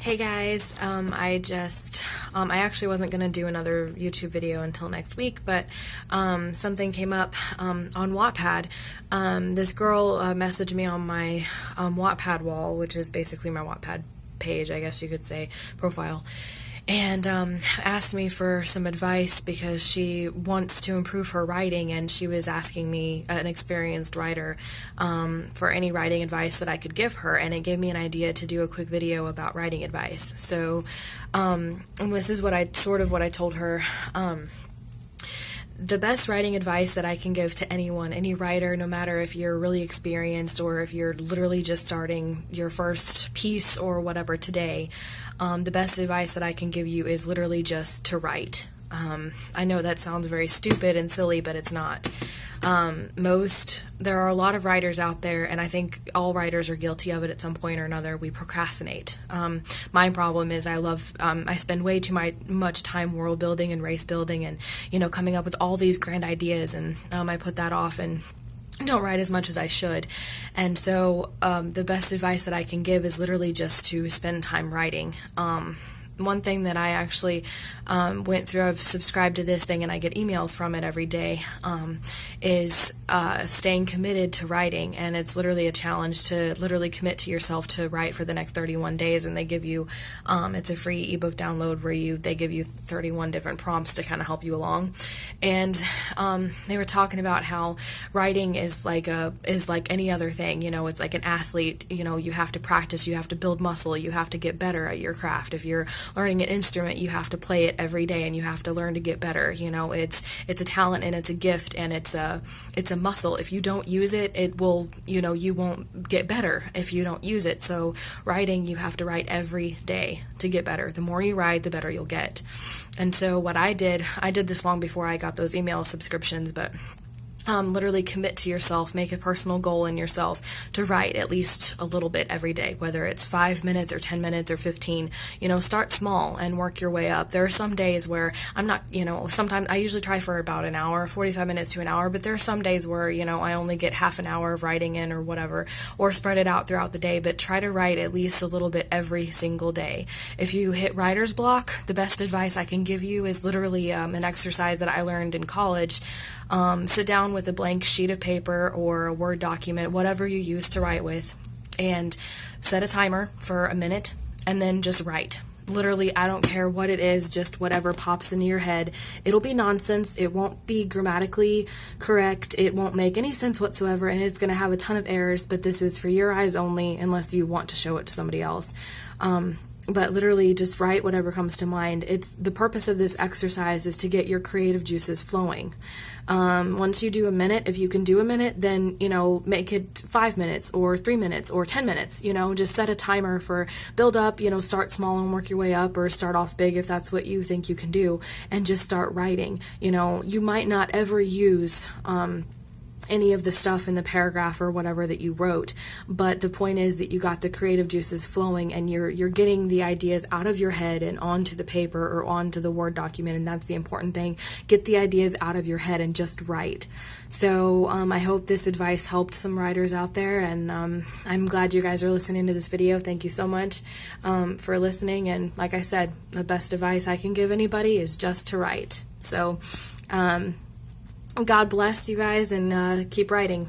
Hey guys, I actually wasn't going to do another YouTube video until next week, but something came up on Wattpad. This girl messaged me on my Wattpad wall, which is basically my Wattpad page, I guess you could say, profile, and asked me for some advice because she wants to improve her writing, and she was asking me, an experienced writer, for any writing advice that I could give her, and it gave me an idea to do a quick video about writing advice. So and this is what I told her. The best writing advice that I can give to anyone, any writer, no matter if you're really experienced or if you're literally just starting your first piece or whatever today, the best advice that I can give you is literally just to write. I know that sounds very stupid and silly, but it's not. There are a lot of writers out there, and I think all writers are guilty of it at some point or another. We procrastinate. My problem is I spend way too much time world building and race building and, coming up with all these grand ideas, and I put that off and don't write as much as I should. And so the best advice that I can give is literally just to spend time writing. One thing that I actually went through, I've subscribed to this thing and I get emails from it every day, is staying committed to writing. And it's literally a challenge to literally commit to yourself to write for the next 31 days. And they give you, it's a free ebook download where they give you 31 different prompts to kind of help you along. And they were talking about how writing is like any other thing. It's like an athlete. You have to practice, you have to build muscle, you have to get better at your craft. If you're learning an instrument, you have to play it every day and you have to learn to get better. It's a talent and it's a gift and it's a muscle. If you don't use it, it will, you won't get better if you don't use it. So writing, you have to write every day to get better. The more you write, the better you'll get. And so what I did this long before I got those email subscriptions, but literally commit to yourself, make a personal goal in yourself to write at least a little bit every day, whether it's 5 minutes or 10 minutes or 15. Start small and work your way up. There are some days where I'm not, sometimes I usually try for about an hour, 45 minutes to an hour, but there are some days where, I only get half an hour of writing in or whatever, or spread it out throughout the day, but try to write at least a little bit every single day. If you hit writer's block, the best advice I can give you is literally an exercise that I learned in college. Sit down with a blank sheet of paper or a Word document, whatever you use to write with, and set a timer for a minute and then just write. Literally, I don't care what it is, just whatever pops into your head. It'll be nonsense. It won't be grammatically correct. It won't make any sense whatsoever, and it's going to have a ton of errors, but this is for your eyes only unless you want to show it to somebody else. But literally just write whatever comes to mind. The purpose of this exercise is to get your creative juices flowing. Once you do a minute, if you can do a minute, then, make it 5 minutes or 3 minutes or 10 minutes, just set a timer for build up, start small and work your way up, or start off big if that's what you think you can do, and just start writing. You might not ever use, any of the stuff in the paragraph or whatever that you wrote, but the point is that you got the creative juices flowing and you're getting the ideas out of your head and onto the paper or onto the Word document, and that's the important thing. Get the ideas out of your head and just write. So I hope this advice helped some writers out there, and I'm glad you guys are listening to this video. Thank you so much for listening, and like I said, the best advice I can give anybody is just to write. So God bless you guys, and keep writing.